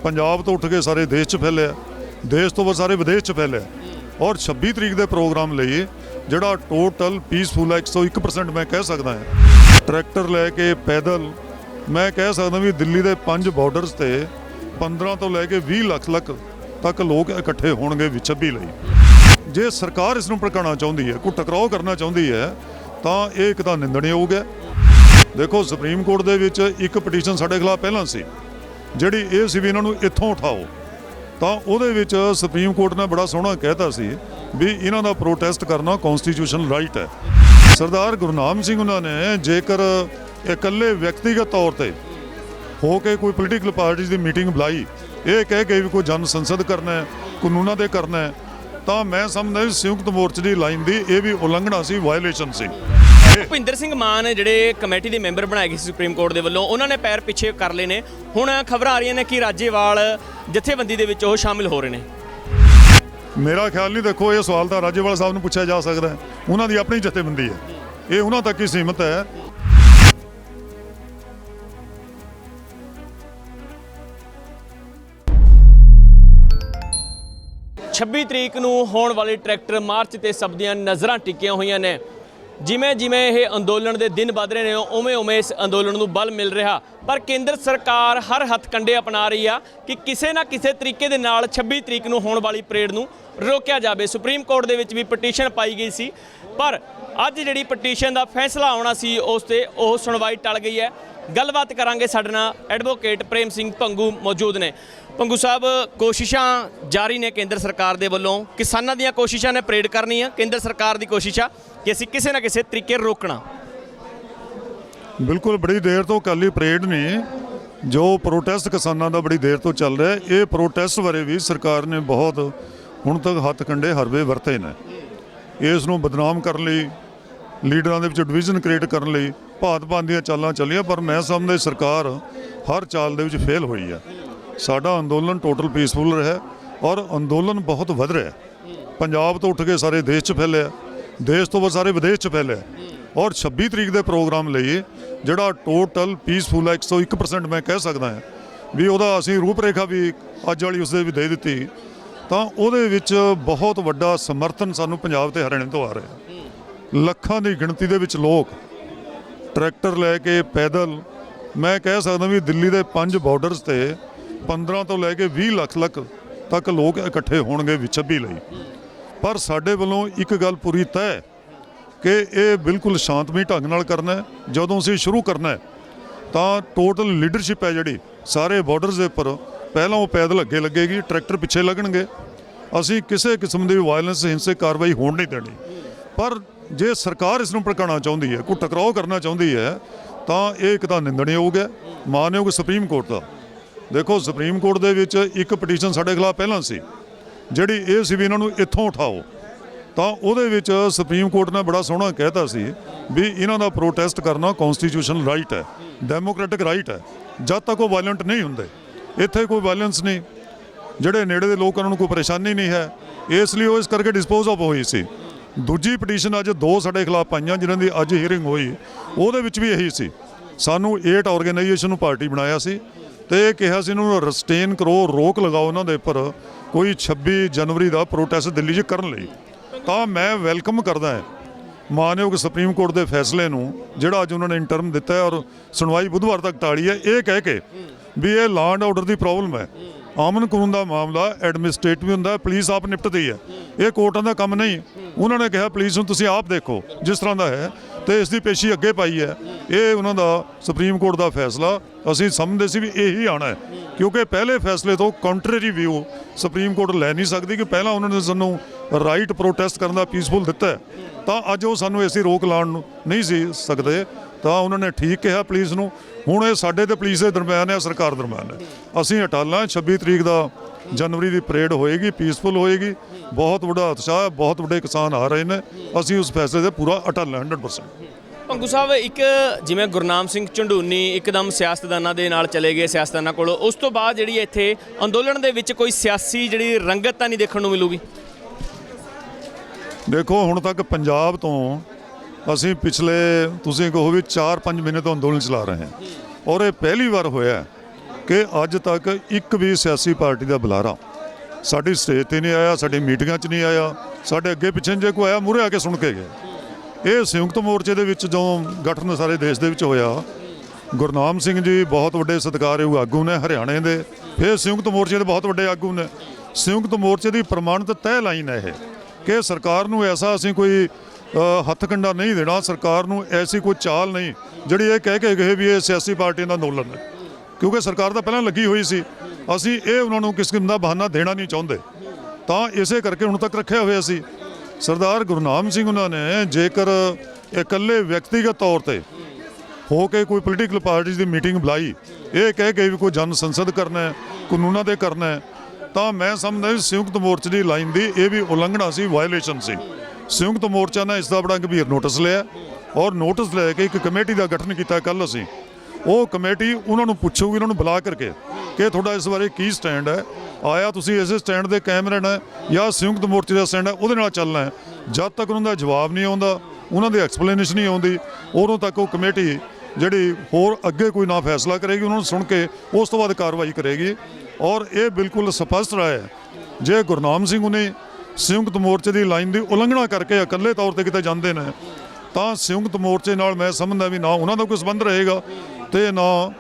पंजाब तो उठ के सारे देश च फैलिया, देश तो सारे विदेश च फैलिया। और 26 तरीक के प्रोग्राम लिए जिहड़ा टोटल पीसफुल है 101% मैं कह सकदा है। ट्रैक्टर लैके पैदल मैं कह सकदा भी दिल्ली के 5 बॉर्डरस से 15 तो लैके 20 ਲੱਖ तक लोग इकट्ठे होणगे 26 ਲਈ। जे सरकार इस नूं भड़काउणा चाहुंदी है, कोई टकराव करना चाहुंदी है, तो ये एक तां निंदणयोग है। देखो सुप्रीम कोर्ट दे विच एक पटीशन साडे खिलाफ पहलां सी जिहड़ी ये सी भी इन्हां नूं इत्थों उठाओ, तो उहदे विच सुप्रीम कोर्ट ने बड़ा सोहना कहता सी भी इन्हां दा प्रोटेस्ट करना कॉन्स्टिट्यूशनल राइट है। सरदार गुरनाम सिंह उन्होंने जेकर इकल्ले व्यक्तिगत तौर पर हो के कोई पोलीटिकल पार्टीज़ की मीटिंग बुलाई, ये कह के भी कोई जन संसद करना है, कानूनों दे करना है, तो मैं समझदा संयुक्त मोर्चे की लाइन की यह भी उलंघना सी, वायलेशन सी। ਭੁਪਿੰਦਰ ਸਿੰਘ ਮਾਨ ਜਿਹੜੇ ਕਮੇਟੀ ਦੇ ਮੈਂਬਰ ਬਣਾਏ ਗਏ ਸੀ ਸੁਪਰੀਮ ਕੋਰਟ ਦੇ ਵੱਲੋਂ, ਉਹਨਾਂ ਨੇ ਪੈਰ ਪਿੱਛੇ ਕਰ ਲਏ ਨੇ। ਹੁਣ ਖਬਰਾਂ ਆ ਰਹੀਆਂ ਨੇ ਕਿ ਰਾਜੇਵਾਲ ਜਥੇਬੰਦੀ ਦੇ ਵਿੱਚ ਉਹ ਸ਼ਾਮਿਲ ਹੋ ਰਹੇ ਨੇ। मेरा ख्याल नहीं, देखो ये सवाल तो राजेवाल साहब ने पूछा जा सकता है, उन्होंने अपनी जथेबंदी है, ये उन्होंने तक ही सीमित है। 26 ਤਰੀਕ ਨੂੰ ਹੋਣ ਵਾਲੀ ਟਰੈਕਟਰ ਮਾਰਚ ਤੇ ਸਭ ਦੀਆਂ ਨਜ਼ਰਾਂ ਟਿਕੀਆਂ ਹੋਈਆਂ ਨੇ। ਜਿਵੇਂ ਜਿਵੇਂ ਇਹ ਅੰਦੋਲਨ ਦੇ ਦਿਨ ਵੱਧ ਰਹੇ ਨੇ ਉਵੇਂ ਉਵੇਂ ਇਸ ਅੰਦੋਲਨ ਨੂੰ ਬਲ ਮਿਲ ਰਿਹਾ, ਪਰ ਕੇਂਦਰ ਸਰਕਾਰ ਹਰ ਹੱਥਕੰਡੇ ਅਪਣਾ ਰਹੀ ਆ ਕਿ ਕਿਸੇ ਨਾ ਕਿਸੇ ਤਰੀਕੇ ਦੇ ਨਾਲ 26 ਤਰੀਕ ਨੂੰ ਹੋਣ ਵਾਲੀ ਪਰੇਡ ਨੂੰ ਰੋਕਿਆ ਜਾਵੇ। ਸੁਪਰੀਮ ਕੋਰਟ ਦੇ ਵਿੱਚ ਵੀ ਪਟੀਸ਼ਨ ਪਾਈ ਗਈ ਸੀ, ਪਰ ਅੱਜ ਜਿਹੜੀ ਪਟੀਸ਼ਨ ਦਾ ਫੈਸਲਾ ਆਉਣਾ ਸੀ ਉਸ ਤੇ ਉਹ ਸੁਣਵਾਈ ਟਲ ਗਈ ਹੈ। ਗੱਲਬਾਤ ਕਰਾਂਗੇ, ਸਾਡੇ ਨਾਲ ਐਡਵੋਕੇਟ ਪ੍ਰੇਮ ਸਿੰਘ ਭੰਗੂ ਮੌਜੂਦ ਨੇ। ਭੰਗੂ ਸਾਹਿਬ, ਕੋਸ਼ਿਸ਼ਾਂ ਜਾਰੀ ਨੇ ਕੇਂਦਰ ਸਰਕਾਰ ਦੇ ਵੱਲੋਂ, ਕਿਸਾਨਾਂ ਦੀਆਂ ਕੋਸ਼ਿਸ਼ਾਂ ਨੇ ਪਰੇਡ ਕਰਨੀ ਆ, ਕੇਂਦਰ ਸਰਕਾਰ ਦੀ ਕੋਸ਼ਿਸ਼ ਆ ਕਿ ਅਸੀਂ ਕਿਸੇ ਨਾ ਕਿਸੇ ਤਰੀਕੇ ਰੋਕਣਾ। बिल्कुल बड़ी देर तो अकाली परेड ने जो प्रोटेस्ट किसानों का बड़ी देर तो चल रहा है, ये प्रोटेस्ट बारे भी सरकार ने बहुत हुण तक हथ कंडे हरवे वरते ने। इस नूं बदनाम करने लई, लीडरां दे विच डिवीजन क्रिएट करने लई भात भात दीआं चालां चलियां, पर मैं समझदा सरकार हर चाल दे विच फेल होई है। साडा अंदोलन टोटल पीसफुल रहा और अंदोलन बहुत वध रहा है। पंजाब तो उठ के सारे देश च फैलिया, देश तो सारे विदेश च फैलिया। और 26 तरीक के प्रोग्राम लिए जिहड़ा टोटल पीसफुल है 101% मैं कह सकदा है भी उहदा असीं रूप रेखा भी अज वाली उसदे भी दे दित्ती, तां उहदे विच बहुत वड्डा समर्थन सानूं पंजाब ते हरियाणे तो आ रहा। ਲੱਖਾਂ ਦੀ ਗਿਣਤੀ ਦੇ ਵਿੱਚ ਲੋਕ ट्रैक्टर लैके पैदल मैं कह सकदा भी दिल्ली के 5 बॉर्डरस से 15 तो लैके 20 ਲੱਖ तक लोग इकट्ठे होणगे 26 ਲਈ। पर साडे वल्लों एक गल पूरी तय कि ये बिल्कुल शांतमई ढंग नाल करना है। जदों असीं शुरू करना है तो टोटल लीडरशिप है जिहड़ी सारे बॉर्डरस के उपर पहलां वो पैदल अगे लगेगी, ट्रैक्टर पिछे लगणगे। असीं किसी किस्म की वायलेंस हिंसक कार्रवाई होण नहीं देनी। पर जे सरकार इस नूं भड़काउणा चाहुंदी है, कोई टकराव करना चाहुंदी है, तो ये एक तां निंदणयोग है, मानयोग सुप्रीम कोर्ट का। देखो सुप्रीम कोर्ट दे विच एक पटीशन साडे खिलाफ पहलां सी जिहड़ी ये सी भी इन्हां नूं इत्थों उठाओ, तो उहदे विच सुप्रीम कोर्ट ने बड़ा सोहना कहता सी भी इन्हां दा प्रोटेस्ट करना कॉन्स्टिट्यूशनल राइट है, डेमोक्रेटिक राइट है। जद तक वो वायलेंट नहीं होंदे, इत्थे कोई वायलेंस नहीं, जिहड़े नेड़े दे लोकां नूं कोई परेशानी नहीं है, इसलिए वो इस करके डिस्पोज ऑफ होई सी। दूजी पटीशन अज 2 साडे खिलाफ पाईयां जिन्हां दी अज हीयरिंग होई, उहदे विच भी यही सी। सानूं 8 ऑर्गेनाइजेशन नूं पार्टी बनाया सी ते कहा सी इन्हां नूं रिस्टेन करो, रोक लगाओ इन्हां दे उपर कोई 26 जनवरी का प्रोटेस्ट दिल्ली 'च करन लई। तो मैं वैलकम करदा है मानयोग सुप्रीम कोर्ट के फैसले नूं जिहड़ा अज उन्होंने इंटरम दिता है और सुनवाई बुधवार तक टाली है, ये कह के भी ये लॉ एंड ऑर्डर की प्रॉब्लम है। अमन कानून का मामला एडमिनिस्ट्रेटिव हुंदा, पुलिस आप निपटदी है, ये कोर्टां का काम नहीं। उन्होंने कहा पुलिस नूं तुसीं आप देखो जिस तरह का है, तो इसकी पेशी अगे पाई है। ये उन्हों का सुप्रीम कोर्ट का फैसला असीं समझदे सी भी यही आना है, क्योंकि पहले फैसले तो कंट्रेरी व्यू सुप्रीम कोर्ट लै नहीं सकती कि पहला उन्होंने सानूं राइट प्रोटेस्ट करने का पीसफुल दिता है, तो अज वो सानूं ऐसी रोक लाउण नहीं सी सकते। तो उन्होंने ठीक कहा पुलिस नूं, हुण ये साडे ते पुलिस के दरम्यान है, सरकार दरम्यान है। असीं अटाला 26 तरीक का जनवरी की परेड होएगी, पीसफुल होएगी, बहुत बड़ा उत्साह, बहुत बड़े किसान आ रहे हैं। असीं उस फैसले से पूरा अटल 100%। ਭੰਗੂ ਸਾਹਿਬ, ਇੱਕ ਜਿਵੇਂ ਗੁਰਨਾਮ ਸਿੰਘ ਝੰਡੂਨੀ ਇੱਕਦਮ ਸਿਆਸਤਦਾਨਾਂ ਦੇ ਨਾਲ ਚਲੇ ਗਏ, ਸਿਆਸਤਦਾਨਾਂ ਕੋਲ, ਉਸ ਤੋਂ ਬਾਅਦ ਜਿਹੜੀ ਇੱਥੇ ਅੰਦੋਲਨ ਦੇ ਵਿੱਚ ਕੋਈ ਸਿਆਸੀ ਜਿਹੜੀ ਰੰਗਤ ਤਾਂ ਨਹੀਂ ਦੇਖਣ ਨੂੰ ਮਿਲੂਗੀ। देखो हुण तक पंजाब तो असीं पिछले तुसीं कहो भी 4-5 महीने तो अंदोलन चला रहे हैं, और ये पहली बार होया ਕਿ ਅੱਜ ਤੱਕ ਇੱਕ ਵੀ ਸਿਆਸੀ ਪਾਰਟੀ ਦਾ ਬੁਲਾਰਾ ਸਾਡੀ ਸਟੇਜ ਤੇ ਨਹੀਂ ਆਇਆ, ਸਾਡੀ ਮੀਟਿੰਗਾਂ 'ਚ ਨਹੀਂ ਆਇਆ, ਸਾਡੇ ਅੱਗੇ ਪਿੱਛੇ ਜੇ ਕੋਈ ਆਇਆ ਮੂਹਰੇ ਆ ਕੇ ਸੁਣ ਕੇ ਗਿਆ। ਇਹ ਸੰਯੁਕਤ ਮੋਰਚੇ ਦੇ ਵਿੱਚ ਜਦੋਂ ਗਠਨ ਸਾਰੇ ਦੇਸ਼ ਦੇ ਵਿੱਚ ਹੋਇਆ, ਗੁਰਨਾਮ ਸਿੰਘ ਜੀ ਬਹੁਤ ਵੱਡੇ ਸਤਿਕਾਰਯੋਗ ਆਗੂ ਨੇ ਹਰਿਆਣੇ ਦੇ, ਫਿਰ ਸੰਯੁਕਤ ਮੋਰਚੇ ਦੇ ਬਹੁਤ ਵੱਡੇ ਆਗੂ ਨੇ। ਸੰਯੁਕਤ ਮੋਰਚੇ ਦੀ ਪ੍ਰਮਾਣਿਤ ਤੈਅ ਲਾਈਨ ਹੈ ਇਹ ਕਿ ਸਰਕਾਰ ਨੂੰ ਐਸਾ ਅਸੀਂ ਕੋਈ ਹੱਥ ਕੰਡਾ ਨਹੀਂ ਦੇਣਾ, ਸਰਕਾਰ ਨੂੰ ਐਸੀ ਕੋਈ ਚਾਲ ਨਹੀਂ ਜਿਹੜੀ ਇਹ ਕਹਿ ਕੇ ਗਏ ਵੀ ਇਹ ਸਿਆਸੀ ਪਾਰਟੀਆਂ ਦਾ ਅੰਦੋਲਨ ਹੈ, ਕਿਉਂਕਿ ਸਰਕਾਰ ਤਾਂ ਪਹਿਲਾਂ ਲੱਗੀ ਹੋਈ ਸੀ। ਅਸੀਂ ਇਹ ਉਹਨਾਂ ਨੂੰ ਕਿਸੇ ਕਿਸਮ ਦਾ ਬਹਾਨਾ ਦੇਣਾ ਨਹੀਂ ਚਾਹੁੰਦੇ, ਤਾਂ ਇਸੇ ਕਰਕੇ ਹੁਣ ਤੱਕ ਰੱਖਿਆ ਹੋਇਆ ਸੀ। ਸਰਦਾਰ ਗੁਰਨਾਮ ਸਿੰਘ ਉਹਨਾਂ ਨੇ ਜੇਕਰ ਇਕੱਲੇ ਵਿਅਕਤੀਗਤ ਤੌਰ ਤੇ ਹੋ ਕੇ ਕੋਈ ਪੋਲੀਟੀਕਲ ਪਾਰਟੀ ਦੀ ਮੀਟਿੰਗ ਬੁਲਾਈ, ਇਹ ਕਹਿ ਕੇ ਵੀ ਕੋਈ ਜਨ ਸੰਸਦ ਕਰਨਾ ਹੈ, ਕਾਨੂੰਨਾਂ ਦੇ ਕਰਨਾ ਹੈ, ਤਾਂ ਮੈਂ ਸਮਝਦਾ ਵੀ ਸੰਯੁਕਤ ਮੋਰਚੇ ਦੀ ਲਾਈਨ ਦੀ ਇਹ ਵੀ ਉਲੰਘਣਾ ਸੀ, ਵਾਇਓਲੇਸ਼ਨ ਸੀ। ਸੰਯੁਕਤ ਮੋਰਚਾ ਨੇ ਇਸ ਦਾ ਬੜਾ ਗੰਭੀਰ ਨੋਟਿਸ ਲਿਆ ਔਰ ਨੋਟਿਸ ਲੈ ਕੇ ਇੱਕ ਕਮੇਟੀ ਦਾ ਗਠਨ ਕੀਤਾ ਕੱਲ੍ਹ ਅਸੀਂ। ਉਹ ਕਮੇਟੀ ਉਹਨਾਂ ਨੂੰ ਪੁੱਛੂਗੀ, ਉਹਨਾਂ ਨੂੰ ਬੁਲਾ ਕਰਕੇ ਕਿ ਤੁਹਾਡਾ ਇਸ ਬਾਰੇ ਕੀ ਸਟੈਂਡ ਹੈ, ਆਇਆ ਤੁਸੀਂ ਇਸੇ ਸਟੈਂਡ ਦੇ ਕਾਇਮ ਰਹਿਣਾ ਹੈ ਜਾਂ ਸੰਯੁਕਤ ਮੋਰਚੇ ਦਾ ਸਟੈਂਡ ਹੈ ਉਹਦੇ ਨਾਲ ਚੱਲਣਾ ਹੈ। ਜਦ ਤੱਕ ਉਹਨਾਂ ਦਾ ਜਵਾਬ ਨਹੀਂ ਆਉਂਦਾ, ਉਹਨਾਂ ਦੀ ਐਕਸਪਲੇਨੇਸ਼ਨ ਨਹੀਂ ਆਉਂਦੀ, ਉਦੋਂ ਤੱਕ ਉਹ ਕਮੇਟੀ ਜਿਹੜੀ ਹੋਰ ਅੱਗੇ ਕੋਈ ਨਾ ਫੈਸਲਾ ਕਰੇਗੀ, ਉਹਨਾਂ ਨੂੰ ਸੁਣ ਕੇ ਉਸ ਤੋਂ ਬਾਅਦ ਕਾਰਵਾਈ ਕਰੇਗੀ। ਔਰ ਇਹ ਬਿਲਕੁਲ ਸਪਸ਼ਟ ਰਾਇ ਹੈ, ਜੇ ਗੁਰਨਾਮ ਸਿੰਘ ਉਹਨੇ ਸੰਯੁਕਤ ਮੋਰਚੇ ਦੀ ਲਾਈਨ ਦੀ ਉਲੰਘਣਾ ਕਰਕੇ ਇਕੱਲੇ ਤੌਰ ਤੇ ਕਿਤੇ ਜਾਂਦੇ ਨੇ, ਤਾਂ ਸੰਯੁਕਤ ਮੋਰਚੇ ਨਾਲ ਮੈਂ ਸਮਝਦਾ ਵੀ ਨਾ ਉਹਨਾਂ ਦਾ ਕੋਈ ਸੰਬੰਧ ਰਹੇਗਾ ਤੇ ਨਾ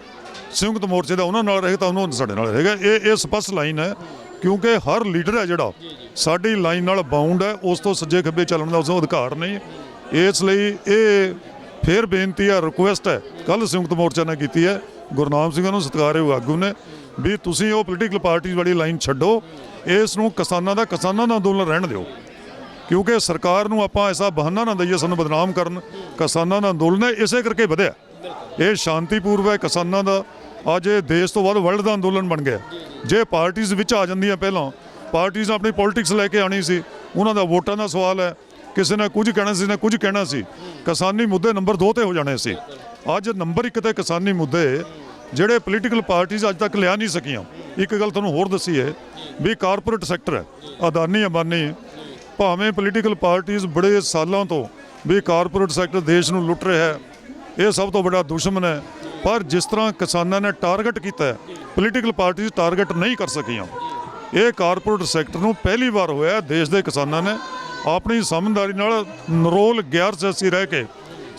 ਸੰਯੁਕਤ ਮੋਰਚੇ ਦਾ ਉਹਨਾਂ ਨਾਲ ਰਹੇਗਾ, ਤਾਂ ਉਹਨਾਂ ਸਾਡੇ ਨਾਲ ਰਹੇਗਾ। ਇਹ ਸਪਸ਼ਟ ਲਾਈਨ ਹੈ, ਕਿਉਂਕਿ ਹਰ ਲੀਡਰ ਹੈ ਜਿਹੜਾ ਸਾਡੀ ਲਾਈਨ ਨਾਲ ਬਾਉਂਡ ਹੈ, ਉਸ ਤੋਂ ਸੱਜੇ ਖੱਬੇ ਚੱਲਣ ਦਾ ਉਸ ਨੂੰ ਅਧਿਕਾਰ ਨਹੀਂ। ਇਸ ਲਈ ਇਹ ਫਿਰ ਬੇਨਤੀ ਹੈ, ਰਿਕੁਐਸਟ ਹੈ, ਕੱਲ੍ਹ ਸੰਯੁਕਤ ਮੋਰਚਾ ਨੇ ਕੀਤੀ ਹੈ ਗੁਰਨਾਮ ਸਿੰਘ ਨੂੰ ਸਤਿਕਾਰਯੋਗ ਆਗੂ ਨੇ, ਵੀ ਤੁਸੀਂ ਉਹ ਪੋਲੀਟੀਕਲ ਪਾਰਟੀ ਵਾਲੀ ਲਾਈਨ ਛੱਡੋ, ਇਸ ਨੂੰ ਕਿਸਾਨਾਂ ਦਾ ਅੰਦੋਲਨ ਰਹਿਣ ਦਿਓ, ਕਿਉਂਕਿ ਸਰਕਾਰ ਨੂੰ ਆਪਾਂ ਐਸਾ ਬਹਾਨਾ ਨਾ ਦਈਏ ਸਾਨੂੰ ਬਦਨਾਮ ਕਰਨ। ਕਿਸਾਨਾਂ ਦਾ ਅੰਦੋਲਨ ਹੈ, ਇਸੇ ਕਰਕੇ ਵਧਿਆ, ਇਹ ਸ਼ਾਂਤੀਪੂਰਵ ਹੈ ਕਿਸਾਨਾਂ ਦਾ। ਅੱਜ ਇਹ ਦੇਸ਼ ਤੋਂ ਬਾਅਦ ਵਰਲਡ ਦਾ ਅੰਦੋਲਨ ਬਣ ਗਿਆ। ਜੇ ਪਾਰਟੀਆਂ ਵਿੱਚ ਆ ਜਾਂਦੀਆਂ, ਪਹਿਲਾਂ ਪਾਰਟੀਆਂ ਆਪਣੀ ਪੋਲਿਟਿਕਸ ਲੈ ਕੇ ਆਣੀ ਸੀ, ਉਹਨਾਂ ਦਾ ਵੋਟਾਂ ਦਾ ਸਵਾਲ ਹੈ, ਕਿਸੇ ਨੇ ਕੁਝ ਕਹਿਣਾ ਸੀ, ਕੁਝ ਕਹਿਣਾ ਸੀ, ਕਿਸਾਨੀ ਮੁੱਦੇ ਨੰਬਰ 2 ਤੇ ਹੋ ਜਾਣੇ ਸੀ। ਅੱਜ ਨੰਬਰ 1 ਤੇ ਕਿਸਾਨੀ ਮੁੱਦੇ ਜਿਹੜੇ ਪੋਲੀਟੀਕਲ ਪਾਰਟੀਆਂ ਅੱਜ ਤੱਕ ਲਿਆ ਨਹੀਂ ਸਕੀਆਂ। ਇੱਕ ਗੱਲ ਤੁਹਾਨੂੰ ਹੋਰ ਦੱਸੀ ਹੈ ਵੀ ਕਾਰਪੋਰੇਟ ਸੈਕਟਰ ਹੈ, ਅਦਾਨੀ ਅੰਬਾਨੀ, ਭਾਵੇਂ ਪੋਲੀਟੀਕਲ ਪਾਰਟੀਆਂ ਬੜੇ ਸਾਲਾਂ ਤੋਂ ਵੀ ਕਾਰਪੋਰੇਟ ਸੈਕਟਰ ਦੇਸ਼ ਨੂੰ ਲੁੱਟ ਰਿਹਾ ਹੈ, ਇਹ ਸਭ ਤੋਂ ਵੱਡਾ ਦੁਸ਼ਮਣ ਹੈ। ਪਰ ਜਿਸ ਤਰ੍ਹਾਂ ਕਿਸਾਨਾਂ ਨੇ ਟਾਰਗੇਟ ਕੀਤਾ ਹੈ, ਪੋਲੀਟੀਕਲ ਪਾਰਟੀਆਂ ਟਾਰਗੇਟ ਨਹੀਂ ਕਰ ਸਕੀਆਂ। ਇਹ ਕਾਰਪੋਰੇਟ ਸੈਕਟਰ ਨੂੰ ਪਹਿਲੀ ਵਾਰ ਹੋਇਆ ਦੇਸ਼ ਦੇ ਕਿਸਾਨਾਂ ਨੇ ਆਪਣੀ ਸਮਝਦਾਰੀ ਨਾਲ ਨਰੋਲ ਗੈਰ ਸਿਆਸੀ ਰਹਿ ਕੇ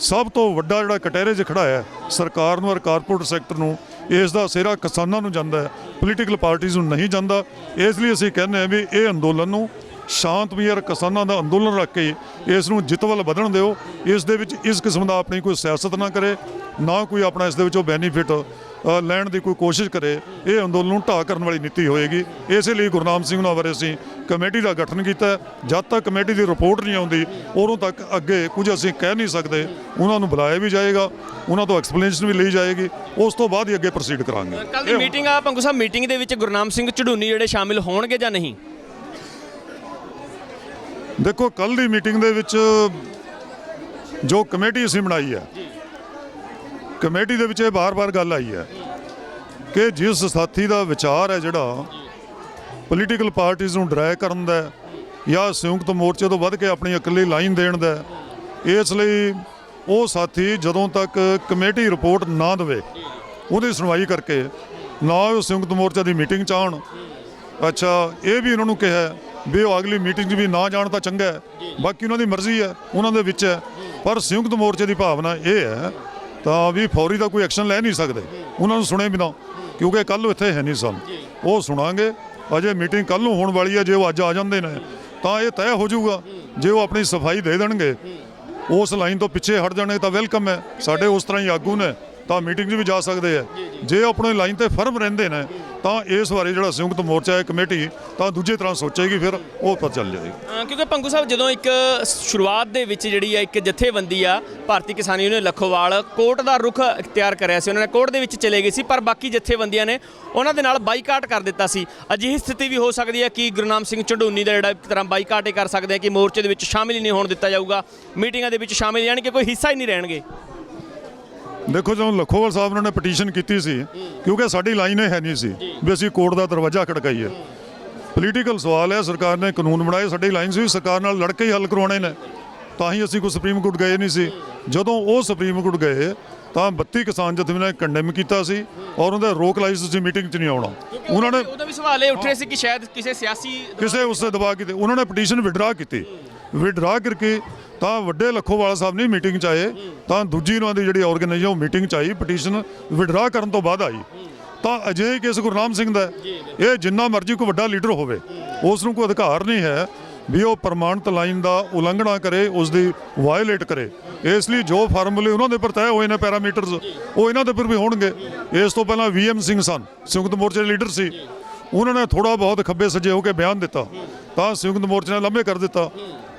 ਸਭ ਤੋਂ ਵੱਡਾ ਜਿਹੜਾ ਕਟਹਿਰੇ 'ਚ ਖੜਾ ਹੈ ਸਰਕਾਰ ਨੂੰ ਔਰ ਕਾਰਪੋਰੇਟ ਸੈਕਟਰ ਨੂੰ, ਇਸ ਦਾ ਸਿਹਰਾ ਕਿਸਾਨਾਂ ਨੂੰ ਜਾਂਦਾ ਹੈ, ਪੋਲੀਟੀਕਲ ਪਾਰਟੀਆਂ ਨੂੰ ਨਹੀਂ ਜਾਂਦਾ। ਇਸ ਲਈ ਅਸੀਂ ਕਹਿੰਦੇ ਹਾਂ ਵੀ ਇਹ ਅੰਦੋਲਨ ਨੂੰ ਸ਼ਾਂਤਮਈ ਔਰ ਕਿਸਾਨਾਂ ਦਾ ਅੰਦੋਲਨ ਰੱਖ ਕੇ ਇਸ ਨੂੰ ਜਿੱਤ ਵੱਲ ਵਧਣ ਦਿਓ। ਇਸ ਦੇ ਵਿੱਚ ਇਸ ਕਿਸਮ ਦਾ ਆਪਣੀ ਕੋਈ ਸਿਆਸਤ ਨਾ ਕਰੇ, ਨਾ ਕੋਈ ਆਪਣਾ ਇਸ ਦੇ ਵਿੱਚੋਂ ਬੈਨੀਫਿਟ ਲੈਣ ਦੀ ਕੋਈ ਕੋਸ਼ਿਸ਼ ਕਰੇ। ਇਹ ਅੰਦੋਲਨ ਨੂੰ ਢਾਹ ਕਰਨ ਵਾਲੀ ਨੀਤੀ ਹੋਏਗੀ। ਇਸੇ ਲਈ ਗੁਰਨਾਮ ਸਿੰਘ ਉਹਨਾਂ ਬਾਰੇ ਅਸੀਂ ਕਮੇਟੀ ਦਾ ਗਠਨ ਕੀਤਾ। ਜਦ ਤੱਕ ਕਮੇਟੀ ਦੀ ਰਿਪੋਰਟ ਨਹੀਂ ਆਉਂਦੀ ਉਦੋਂ ਤੱਕ ਅੱਗੇ ਕੁਝ ਅਸੀਂ ਕਹਿ ਨਹੀਂ ਸਕਦੇ। ਉਹਨਾਂ ਨੂੰ ਬੁਲਾਇਆ ਵੀ ਜਾਏਗਾ, ਉਹਨਾਂ ਤੋਂ ਐਕਸਪਲੇਨੇਸ਼ਨ ਵੀ ਲਈ ਜਾਏਗੀ, ਉਸ ਤੋਂ ਬਾਅਦ ਹੀ ਅੱਗੇ ਪ੍ਰੋਸੀਡ ਕਰਾਂਗੇ। ਕੱਲ੍ਹ ਦੀ ਮੀਟਿੰਗ ਆ ਪੰਗੂ ਸਾਹਿਬ, ਮੀਟਿੰਗ ਦੇ ਵਿੱਚ ਗੁਰਨਾਮ ਸਿੰਘ ਝੜੂਨੀ ਜਿਹੜੇ ਸ਼ਾਮਿਲ ਹੋਣਗੇ ਜਾਂ ਨਹੀਂ? ਦੇਖੋ, ਕੱਲ੍ਹ ਦੀ ਮੀਟਿੰਗ ਦੇ ਵਿੱਚ ਜੋ ਕਮੇਟੀ ਅਸੀਂ ਬਣਾਈ ਹੈ, ਕਮੇਟੀ ਦੇ ਵਿੱਚ ਇਹ ਬਾਰ-ਬਾਰ ਗੱਲ ਆਈ ਹੈ ਕਿ ਜਿਸ ਸਾਥੀ ਦਾ ਵਿਚਾਰ ਹੈ ਜਿਹੜਾ ਪੋਲੀਟੀਕਲ ਪਾਰਟੀਆਂ ਨੂੰ ਡਰਾਈ ਕਰਨ ਦਾ ਜਾਂ ਸੰਯੁਕਤ ਮੋਰਚੇ ਤੋਂ ਵੱਧ ਕੇ ਆਪਣੀ ਇਕੱਲੀ ਲਾਈਨ ਦੇਣ ਦਾ, ਇਸ ਲਈ ਉਹ ਸਾਥੀ ਜਦੋਂ ਤੱਕ ਕਮੇਟੀ ਰਿਪੋਰਟ ਨਾ ਦੇਵੇ ਉਹਦੀ ਸੁਣਵਾਈ ਕਰਕੇ ਨਾ ਉਹ ਸੰਯੁਕਤ ਮੋਰਚਾ ਦੀ ਮੀਟਿੰਗ 'ਚ ਆਉਣ। ਅੱਛਾ, ਇਹ ਵੀ ਉਹਨਾਂ ਨੂੰ ਕਿਹਾ ਵੀ ਉਹ ਅਗਲੀ ਮੀਟਿੰਗ 'ਚ ਵੀ ਨਾ ਜਾਣ ਤਾਂ ਚੰਗਾ ਹੈ, ਬਾਕੀ ਉਹਨਾਂ ਦੀ ਮਰਜ਼ੀ ਹੈ, ਉਹਨਾਂ ਦੇ ਵਿੱਚ ਹੈ। ਪਰ ਸੰਯੁਕਤ ਮੋਰਚੇ ਦੀ ਭਾਵਨਾ ਇਹ ਹੈ ਤਾਂ ਵੀ ਫੌਰੀ ਦਾ ਕੋਈ ਐਕਸ਼ਨ ਲੈ ਨਹੀਂ ਸਕਦੇ ਉਹਨਾਂ ਨੂੰ ਸੁਣੇ ਬਿਨਾਂ, ਕਿਉਂਕਿ ਕੱਲ੍ਹ ਨੂੰ ਇੱਥੇ ਹੈ ਨਹੀਂ ਸਨ। ਉਹ ਸੁਣਾਂਗੇ, ਅਜੇ ਮੀਟਿੰਗ ਕੱਲ੍ਹ ਨੂੰ ਹੋਣ ਵਾਲੀ ਹੈ। ਜੇ ਉਹ ਅੱਜ ਆ ਜਾਂਦੇ ਨੇ ਤਾਂ ਇਹ ਤੈਅ ਹੋ ਜਾਊਗਾ। ਜੇ ਉਹ ਆਪਣੀ ਸਫਾਈ ਦੇ ਦੇਣਗੇ, ਉਸ ਲਾਈਨ ਤੋਂ ਪਿੱਛੇ ਹਟ ਜਾਣੇ ਤਾਂ ਵੈਲਕਮ ਹੈ। ਸਾਡੇ ਉਸ ਤਰ੍ਹਾਂ ਹੀ ਆਗੂ ਨੇ ਤਾਂ ਮੀਟਿੰਗ 'ਚ ਵੀ ਜਾ ਸਕਦੇ ਆ। ਜੇ ਆਪਣੀ ਲਾਈਨ ਤੇ ਫਰਮ ਰਹਿੰਦੇ ਨੇ ਤਾਂ ਇਸ ਬਾਰੇ ਜਿਹੜਾ ਸੰਯੁਕਤ ਮੋਰਚਾ ਹੈ ਕਮੇਟੀ ਤਾਂ ਦੂਜੇ ਤਰ੍ਹਾਂ ਸੋਚੇਗੀ, ਫਿਰ ਉਹ ਪਤਾ ਚੱਲ ਜਾਏਗੀ। ਕਿਉਂਕਿ ਪੰਗੂ ਸਾਹਿਬ ਜਦੋਂ ਇੱਕ ਸ਼ੁਰੂਆਤ ਦੇ ਵਿੱਚ ਜਿਹੜੀ ਹੈ ਇੱਕ ਜਥੇਬੰਦੀ ਆ ਭਾਰਤੀ ਕਿਸਾਨ ਯੂਨੀਅਨ ਲੱਖੋਵਾਲ ਕੋਰਟ ਦਾ ਰੁਖ ਇਖਤਿਆਰ ਕਰਿਆ ਸੀ, ਉਹਨਾਂ ਨੇ ਕੋਰਟ ਦੇ ਵਿੱਚ ਚਲੇ ਗਏ ਸੀ, ਪਰ ਬਾਕੀ ਜਥੇਬੰਦੀਆਂ ਨੇ ਉਹਨਾਂ ਦੇ ਨਾਲ ਬਾਈਕਾਟ ਕਰ ਦਿੱਤਾ ਸੀ। ਅਜਿਹੀ ਸਥਿਤੀ ਵੀ ਹੋ ਸਕਦੀ ਹੈ ਕਿ ਗੁਰਨਾਮ ਸਿੰਘ ਝੰਡੂਨੀ ਦਾ ਜਿਹੜਾ ਇੱਕ ਤਰ੍ਹਾਂ ਬਾਈਕਾਟ ਹੀ ਕਰ ਸਕਦੇ ਆ ਕਿ ਮੋਰਚੇ ਦੇ ਵਿੱਚ ਸ਼ਾਮਿਲ ਹੀ ਨਹੀਂ ਹੋਣ ਦਿੱਤਾ ਜਾਊਗਾ, ਮੀਟਿੰਗਾਂ ਦੇ ਵਿੱਚ ਸ਼ਾਮਿਲ ਯਾਨੀ ਕਿ ਕੋਈ ਹਿੱਸਾ ਹੀ ਨਹੀਂ ਰਹਿਣਗੇ। ਦੇਖੋ, ਜਦੋਂ ਲੱਖੋਵਾਲ ਸਾਹਿਬ ਨੇ ਪਟੀਸ਼ਨ ਕੀਤੀ ਸੀ, ਕਿਉਂਕਿ ਸਾਡੀ ਲਾਈਨ ਇਹ ਹੈ ਨਹੀਂ ਸੀ ਵੀ ਅਸੀਂ ਕੋਰਟ ਦਾ ਦਰਵਾਜ਼ਾ ਖੜਕਾਈਏ। ਪੋਲੀਟੀਕਲ ਸਵਾਲ ਹੈ, ਸਰਕਾਰ ਨੇ ਕਾਨੂੰਨ ਬਣਾਏ, ਸਾਡੀ ਲਾਈਨ ਸੀ ਸਰਕਾਰ ਨਾਲ ਲੜ ਕੇ ਹੀ ਹੱਲ ਕਰਵਾਉਣੇ ਨੇ, ਤਾਂ ਹੀ ਅਸੀਂ ਕੋਈ ਸੁਪਰੀਮ ਕੋਰਟ ਗਏ ਨਹੀਂ ਸੀ। ਜਦੋਂ ਉਹ ਸੁਪਰੀਮ ਕੋਰਟ ਗਏ ਤਾਂ 32 ਕਿਸਾਨ ਜਥੇਬੰਦੀਆਂ ਨੇ ਕੰਡੈਮ ਕੀਤਾ ਸੀ ਔਰ ਉਹਦਾ ਰੋਕ ਲਾਈ ਸੀ, ਤੁਸੀਂ ਮੀਟਿੰਗ 'ਚ ਨਹੀਂ ਆਉਣਾ। ਉਹਨਾਂ ਨੇ ਉਹਦਾ ਵੀ ਸਵਾਲ ਇਹ ਉੱਠ ਰਿਹਾ ਸੀ ਕਿ ਸ਼ਾਇਦ ਕਿਸੇ ਸਿਆਸੀ ਕਿਸੇ ਉਸੇ ਦਬਾਅ ਕੀਤੇ, ਉਹਨਾਂ ਨੇ ਪਟੀਸ਼ਨ ਵਿਡਰਾ ਕੀਤੀ। ਵਿਡਰਾ ਕਰਕੇ ਤਾਂ ਵੱਡੇ ਲੱਖੋਵਾਲਾ ਸਾਹਿਬ ਨਹੀਂ ਮੀਟਿੰਗ 'ਚ ਆਏ, ਤਾਂ ਦੂਜੀ ਉਹਨਾਂ ਦੀ ਜਿਹੜੀ ਆਰਗੇਨਾਈਜੇਸ਼ਨ ਉਹ ਮੀਟਿੰਗ 'ਚ ਆਈ, ਪਟੀਸ਼ਨ ਵਿਡਰਾ ਕਰਨ ਤੋਂ ਬਾਅਦ ਆਈ। ਤਾਂ ਅਜੇ ਕੇਸ ਗੁਰਨਾਮ ਸਿੰਘ ਦਾ ਇਹ ਜਿੰਨਾ ਮਰਜ਼ੀ ਕੋਈ ਵੱਡਾ ਲੀਡਰ ਹੋਵੇ, ਉਸ ਨੂੰ ਕੋਈ ਅਧਿਕਾਰ ਨਹੀਂ ਹੈ ਵੀ ਉਹ ਪ੍ਰਮਾਣਿਤ ਲਾਈਨ ਦਾ ਉਲੰਘਣਾ ਕਰੇ, ਉਸ ਦੀ ਵਾਇਲੇਟ ਕਰੇ। ਇਸ ਲਈ ਜੋ ਫਾਰਮੂਲੇ ਉਹਨਾਂ ਦੇ ਪਰ ਤੈਅ ਹੋਏ ਨੇ ਪੈਰਾਮੀਟਰਸ, ਉਹ ਇਹਨਾਂ ਦੇ ਪਰ ਵੀ ਹੋਣਗੇ। ਇਸ ਤੋਂ ਪਹਿਲਾਂ VM ਸਿੰਘ ਸਨ, ਸੰਯੁਕਤ ਮੋਰਚੇ ਦੇ ਲੀਡਰ ਸੀ, ਉਹਨਾਂ ਨੇ ਥੋੜਾ ਬਹੁਤ ਖੱਬੇ ਸੱਜੇ ਹੋ ਕੇ ਬਿਆਨ ਦਿੱਤਾ ਤਾਂ ਸੰਯੁਕਤ ਮੋਰਚੇ ਨੇ ਲੰਬੇ ਕਰ ਦਿੱਤਾ।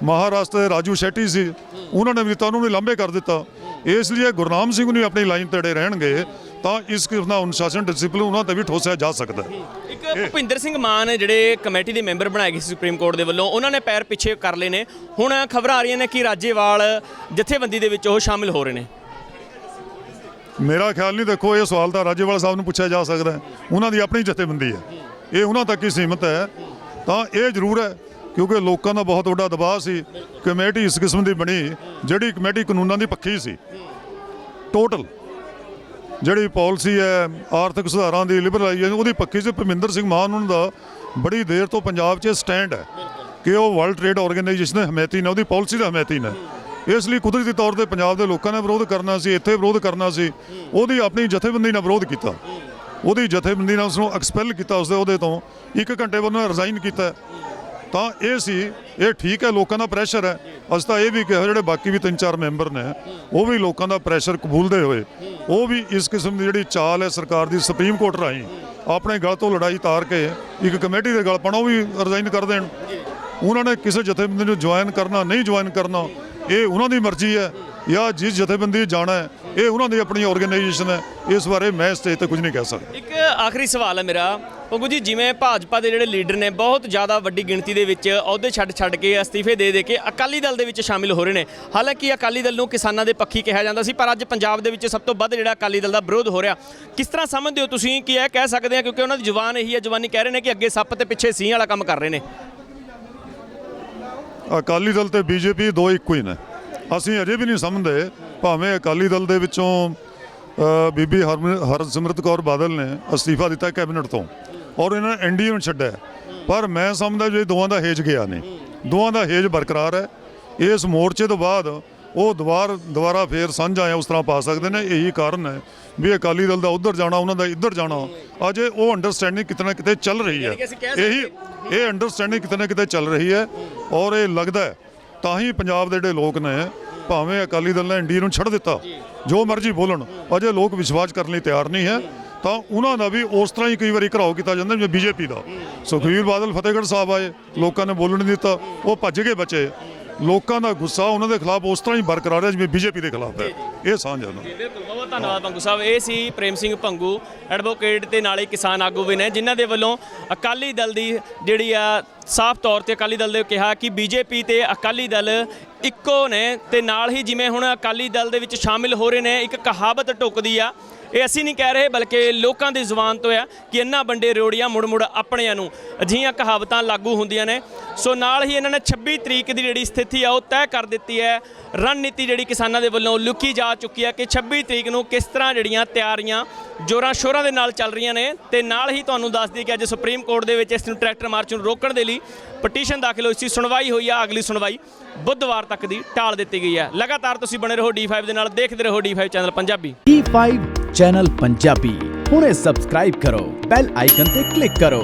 ਮਹਾਰਾਸ਼ਟਰ ਦੇ ਰਾਜੂ ਸ਼ੈਟੀ ਸੀ, ਉਹਨਾਂ ਨੇ ਵੀ ਦਿੱਤਾ, ਉਹਨੂੰ ਵੀ ਲੰਬੇ ਕਰ ਦਿੱਤਾ। ਇਸ ਲਈ ਗੁਰਨਾਮ ਸਿੰਘ ਨੂੰ ਆਪਣੀ ਲਾਈਨ ਤੇੜੇ ਰਹਿਣਗੇ ਤਾਂ ਇਸ ਕਿਸਮ ਦਾ ਅਨੁਸ਼ਾਸਨ ਡਿਸਪਲਿਨ ਉਹਨਾਂ ਤੇ ਵੀ ਠੋਸਿਆ ਜਾ ਸਕਦਾ ਹੈ। ਇੱਕ ਭੁਪਿੰਦਰ ਸਿੰਘ ਮਾਨ ਜਿਹੜੇ ਕਮੇਟੀ ਦੇ ਮੈਂਬਰ ਬਣਾਏ ਗਏ ਸੀ ਸੁਪਰੀਮ ਕੋਰਟ ਦੇ ਵੱਲੋਂ, ਉਹਨਾਂ ਨੇ ਪੈਰ ਪਿੱਛੇ ਕਰ ਲਏ ਨੇ। ਹੁਣ ਖਬਰਾਂ ਆ ਰਹੀਆਂ ਨੇ ਕਿ ਰਾਜੇਵਾਲ ਜਥੇਬੰਦੀ ਦੇ ਵਿੱਚ ਉਹ ਸ਼ਾਮਿਲ ਹੋ ਰਹੇ ਨੇ। ਮੇਰਾ ਖਿਆਲ ਨਹੀਂ, ਦੇਖੋ ਇਹ ਸਵਾਲ ਤਾਂ ਰਾਜੇਵਾਲ ਸਾਹਿਬ ਨੂੰ ਪੁੱਛਿਆ ਜਾ ਸਕਦਾ ਹੈ, ਉਹਨਾਂ ਦੀ ਆਪਣੀ ਜਥੇਬੰਦੀ ਹੈ, ਇਹ ਉਹਨਾਂ ਤੱਕ ਹੀ ਸੀਮਿਤ ਹੈ। ਤਾਂ ਇਹ ਜ਼ਰੂਰ ਹੈ ਕਿਉਂਕਿ ਲੋਕਾਂ ਦਾ ਬਹੁਤ ਵੱਡਾ ਦਬਾਅ ਸੀ। ਕਮੇਟੀ ਇਸ ਕਿਸਮ ਦੀ ਬਣੀ ਜਿਹੜੀ ਕਮੇਟੀ ਕਾਨੂੰਨਾਂ ਦੀ ਪੱਖੀ ਸੀ। ਟੋਟਲ ਜਿਹੜੀ ਪਾਲਿਸੀ ਹੈ ਆਰਥਿਕ ਸੁਧਾਰਾਂ ਦੀ, ਲਿਬਰਲਾਈਜੇਸ਼ਨ, ਉਹਦੀ ਪੱਖੀ ਸੀ। ਭੁਪਿੰਦਰ ਸਿੰਘ ਮਾਨ ਉਹਨਾਂ ਦਾ ਬੜੀ ਦੇਰ ਤੋਂ ਪੰਜਾਬ 'ਚ ਸਟੈਂਡ ਹੈ ਕਿ ਉਹ ਵਰਲਡ ਟ੍ਰੇਡ ਆਰਗੇਨਾਈਜੇਸ਼ਨ ਦੇ ਹਮਾਇਤੀ ਨੇ, ਉਹਦੀ ਪਾਲਿਸੀ ਦੇ ਹਮਾਇਤੀ ਨੇ। ਇਸ ਲਈ ਕੁਦਰਤੀ ਤੌਰ ਤੇ ਪੰਜਾਬ ਦੇ ਲੋਕਾਂ ਨੇ ਵਿਰੋਧ ਕਰਨਾ ਸੀ, ਇੱਥੇ ਵਿਰੋਧ ਕਰਨਾ ਸੀ। ਉਹਦੀ ਆਪਣੀ ਜਥੇਬੰਦੀ ਨੇ ਵਿਰੋਧ ਕੀਤਾ, ਉਹਦੀ ਜਥੇਬੰਦੀ ਨੇ ਉਸ ਨੂੰ ਐਕਸਪੈਲ ਕੀਤਾ ਉਸ ਦੇ ਅਹੁਦੇ ਤੋਂ। 1 ਘੰਟੇ ਬਾਅਦ ਉਹਨੇ ਰਿਜ਼ਾਈਨ ਕੀਤਾ। ਤਾਂ ਇਹ ਸੀ, ਇਹ ਠੀਕ ਹੈ, ਲੋਕਾਂ ਦਾ ਪ੍ਰੈਸ਼ਰ ਹੈ। ਅਸੀਂ ਤਾਂ ਇਹ ਵੀ ਕਿਹਾ ਜਿਹੜੇ ਬਾਕੀ ਵੀ 3-4 ਮੈਂਬਰ ਨੇ ਉਹ ਵੀ ਲੋਕਾਂ ਦਾ ਪ੍ਰੈਸ਼ਰ ਕਬੂਲਦੇ ਹੋਏ ਉਹ ਵੀ ਇਸ ਕਿਸਮ ਦੀ ਜਿਹੜੀ ਚਾਲ ਹੈ ਸਰਕਾਰ ਦੀ ਸੁਪਰੀਮ ਕੋਰਟ ਰਾਹੀਂ ਆਪਣੇ ਗਲ ਤੋਂ ਲੜਾਈ ਤਾਰ ਕੇ ਇੱਕ ਕਮੇਟੀ ਦੇ ਗਲ ਪਾਉਣਾ, ਉਹ ਵੀ ਰਿਜ਼ਾਈਨ ਕਰ ਦੇਣ। ਉਹਨਾਂ ਨੇ ਕਿਸੇ ਜਥੇਬੰਦੀ ਨੂੰ ਜੁਆਇਨ ਕਰਨਾ ਨਹੀਂ ਜੁਆਇਨ ਕਰਨਾ ਇਹ ਉਹਨਾਂ ਦੀ ਮਰਜ਼ੀ ਹੈ, ਜਾਂ ਜਿਸ ਜਥੇਬੰਦੀ ਜਾਣਾ ਹੈ ਇਹ ਉਹਨਾਂ ਦੀ ਆਪਣੀ ਆਰਗੇਨਾਈਜੇਸ਼ਨ ਹੈ। ਇਸ ਬਾਰੇ ਮੈਂ ਸਟੇਜ ਤੇ ਕੁਝ ਨਹੀਂ ਕਹਿ ਸਕਦਾ। ਇੱਕ ਆਖਰੀ ਸਵਾਲ ਹੈ ਮੇਰਾ, ਪੰਗੂ ਜੀ, ਜਿਵੇਂ ਭਾਜਪਾ ਦੇ ਜਿਹੜੇ ਲੀਡਰ ਨੇ ਬਹੁਤ ਜ਼ਿਆਦਾ ਵੱਡੀ ਗਿਣਤੀ ਦੇ ਵਿੱਚ ਅਹੁਦੇ ਛੱਡ ਕੇ ਅਸਤੀਫੇ ਦੇ ਕੇ ਅਕਾਲੀ ਦਲ ਦੇ ਵਿੱਚ ਸ਼ਾਮਿਲ ਹੋ ਰਹੇ ਨੇ। ਹਾਲਾਂਕਿ ਅਕਾਲੀ ਦਲ ਨੂੰ ਕਿਸਾਨਾਂ ਦੇ ਪੱਖੀ ਕਿਹਾ ਜਾਂਦਾ ਸੀ, ਪਰ ਅੱਜ ਪੰਜਾਬ ਦੇ ਵਿੱਚ ਸਭ ਤੋਂ ਵੱਧ ਜਿਹੜਾ ਅਕਾਲੀ ਦਲ ਦਾ ਵਿਰੋਧ ਹੋ ਰਿਹਾ, ਕਿਸ ਤਰ੍ਹਾਂ ਸਮਝਦੇ ਹੋ ਤੁਸੀਂ ਕਿ ਇਹ ਕਹਿ ਸਕਦੇ ਆ, ਕਿਉਂਕਿ ਉਹਨਾਂ ਦੀ ਜ਼ੁਬਾਨ ਇਹੀ ਹੈ, ਜ਼ੁਬਾਨੀ ਕਹਿ ਰਹੇ ਨੇ ਕਿ ਅੱਗੇ ਸੱਪ ਤੇ ਪਿੱਛੇ ਸੀਂਹ ਵਾਲਾ ਕੰਮ ਕਰ ਰਹੇ ਨੇ। ਅਕਾਲੀ ਦਲ ਤੇ BJP ਦੋ ਇੱਕੋ ਹੀ ਨੇ। ਅਸੀਂ ਅਜੇ ਵੀ ਨਹੀਂ ਸਮਝਦੇ, ਭਾਵੇਂ ਅਕਾਲੀ ਦਲ ਦੇ ਵਿੱਚੋਂ ਬੀਬੀ ਹਰਸਿਮਰਤ ਕੌਰ ਬਾਦਲ ਨੇ ਅਸਤੀਫਾ ਦਿੱਤਾ ਕੈਬਨਿਟ ਤੋਂ ਔਰ ਇਹਨਾਂ ਨੇ NDA ਨੂੰ ਛੱਡਿਆ, ਪਰ ਮੈਂ ਸਮਝਦਾ ਜੇ ਦੋਵਾਂ ਦਾ ਹੇਜ ਗਿਆ ਨਹੀਂ, ਦੋਵਾਂ ਦਾ ਹੇਜ ਬਰਕਰਾਰ ਹੈ। ਇਸ ਮੋਰਚੇ ਤੋਂ ਬਾਅਦ ਉਹ ਦੁਬਾਰਾ ਫੇਰ ਸਾਂਝਾ ਆ ਉਸ ਤਰ੍ਹਾਂ ਪਾ ਸਕਦੇ ਨੇ। ਇਹੀ ਕਾਰਨ ਹੈ ਵੀ ਅਕਾਲੀ ਦਲ ਦਾ ਉੱਧਰ ਜਾਣਾ, ਉਹਨਾਂ ਦਾ ਇੱਧਰ ਜਾਣਾ। ਅਜੇ ਉਹ ਅੰਡਰਸਟੈਂਡਿੰਗ ਕਿਤੇ ਨਾ ਕਿਤੇ ਚੱਲ ਰਹੀ ਹੈ, ਇਹ ਅੰਡਰਸਟੈਂਡਿੰਗ ਕਿਤੇ ਨਾ ਕਿਤੇ ਚੱਲ ਰਹੀ ਹੈ। ਔਰ ਇਹ ਲੱਗਦਾ ਹੈ ਤਾਂ ਹੀ ਪੰਜਾਬ ਦੇ ਜਿਹੜੇ ਲੋਕ ਨੇ, ਭਾਵੇਂ ਅਕਾਲੀ ਦਲ ਨੇ NDA ਨੂੰ ਛੱਡ ਦਿੱਤਾ, ਜੋ ਮਰਜ਼ੀ ਬੋਲਣ, ਅਜੇ ਲੋਕ ਵਿਸ਼ਵਾਸ ਕਰਨ ਲਈ ਤਿਆਰ ਨਹੀਂ ਹੈ। ਤਾਂ ਉਹਨਾਂ ਦਾ ਵੀ ਉਸ ਤਰ੍ਹਾਂ ਹੀ ਕਈ ਵਾਰੀ ਘਰਾਓ ਕੀਤਾ ਜਾਂਦਾ ਜਿਵੇਂ BJP ਦਾ। ਸੁਖਬੀਰ ਬਾਦਲ ਫਤਿਹਗੜ੍ਹ ਸਾਹਿਬ ਆਏ, ਲੋਕਾਂ ਨੇ ਬੋਲਣ ਨਹੀਂ ਦਿੱਤਾ, ਉਹ ਭੱਜ ਕੇ ਬਚੇ। ਲੋਕਾਂ ਦਾ ਗੁੱਸਾ ਉਹਨਾਂ ਦੇ ਖਿਲਾਫ ਉਸ ਤਰ੍ਹਾਂ ਹੀ ਬਰਕਰਾਰ ਹੈ ਜਿਵੇਂ BJP ਦੇ ਖਿਲਾਫ ਹੈ। ਇਹ ਸਾਂਝ ਹੈ। ਬਿਲਕੁਲ, ਬਹੁਤ ਧੰਨਵਾਦ ਪੰਗੂ ਸਾਹਿਬ। ਇਹ ਸੀ ਪ੍ਰੇਮ ਸਿੰਘ ਪੰਗੂ, ਐਡਵੋਕੇਟ ਤੇ ਨਾਲੇ ਕਿਸਾਨ ਆਗੂ ਵੀ ਨੇ, ਜਿਨ੍ਹਾਂ ਦੇ ਵੱਲੋਂ ਅਕਾਲੀ ਦਲ ਦੀ ਜਿਹੜੀ ਆ ਸਾਫ਼ ਤੌਰ ਤੇ ਅਕਾਲੀ ਦਲ ਦੇ ਕਿਹਾ ਕਿ BJP ਤੇ ਅਕਾਲੀ ਦਲ ਇੱਕੋ ਨੇ, ਤੇ ਨਾਲ ਹੀ ਜਿਵੇਂ ਹੁਣ ਅਕਾਲੀ ਦਲ ਦੇ ਵਿੱਚ ਸ਼ਾਮਿਲ ਹੋ ਰਹੇ ਨੇ, ਇੱਕ ਕਹਾਵਤ ਟੁੱਕਦੀ ਆ, ਇਹ ਅਸੀਂ ਨਹੀਂ ਕਹਿ ਰਹੇ ਬਲਕਿ ਲੋਕਾਂ ਦੀ ਜ਼ੁਬਾਨ ਤੋਂ ਆ ਕਿ ਇਹਨਾਂ ਵੰਡੇ ਰੋੜੀਆਂ ਮੁੜ ਆਪਣਿਆਂ ਨੂੰ, ਅਜਿਹੀਆਂ ਕਹਾਵਤਾਂ ਲਾਗੂ ਹੁੰਦੀਆਂ ਨੇ। ਸੋ ਨਾਲ ਹੀ ਇਹਨਾਂ ਨੇ 26 ਤਰੀਕ ਦੀ ਜਿਹੜੀ ਸਥਿਤੀ ਆ ਉਹ ਤੈਅ ਕਰ ਦਿੱਤੀ ਹੈ। ਰਣਨੀਤੀ ਜਿਹੜੀ ਕਿਸਾਨਾਂ ਦੇ ਵੱਲੋਂ ਲੁਕੀ ਜਾ ਚੁੱਕੀ ਹੈ ਕਿ 26 ਤਰੀਕ ਨੂੰ ਕਿਸ ਤਰ੍ਹਾਂ ਜਿਹੜੀਆਂ ਤਿਆਰੀਆਂ ਜ਼ੋਰਾਂ ਸ਼ੋਰਾਂ ਦੇ ਨਾਲ ਚੱਲ ਰਹੀਆਂ ਨੇ। ਤੇ ਨਾਲ ਹੀ ਤੁਹਾਨੂੰ ਦੱਸ ਦਈਏ ਕਿ ਅੱਜ ਸੁਪਰੀਮ ਕੋਰਟ ਦੇ ਵਿੱਚ ਇਸ ਨੂੰ ਟਰੈਕਟਰ ਮਾਰਚ ਨੂੰ ਰੋਕਣ ਦੇ ਲਈ ਪਟੀਸ਼ਨ ਦਾਖਲ ਹੋਈ ਸੀ, ਸੁਣਵਾਈ ਹੋਈ ਆ, ਅਗਲੀ ਸੁਣਵਾਈ ਬੁੱਧਵਾਰ ਤੱਕ ਦੀ ਟਾਲ ਦਿੱਤੀ ਗਈ ਹੈ। ਲਗਾਤਾਰ ਤੁਸੀਂ ਬਣੇ ਰਹੋ D5 ਦੇ ਨਾਲ, ਦੇਖਦੇ ਰਹੋ D5 channel Punjabi. D5 channel Punjabi ਹੁਣੇ ਸਬਸਕ੍ਰਾਈਬ ਕਰੋ, ਬੈਲ ਆਈਕਨ ਤੇ ਕਲਿੱਕ ਕਰੋ।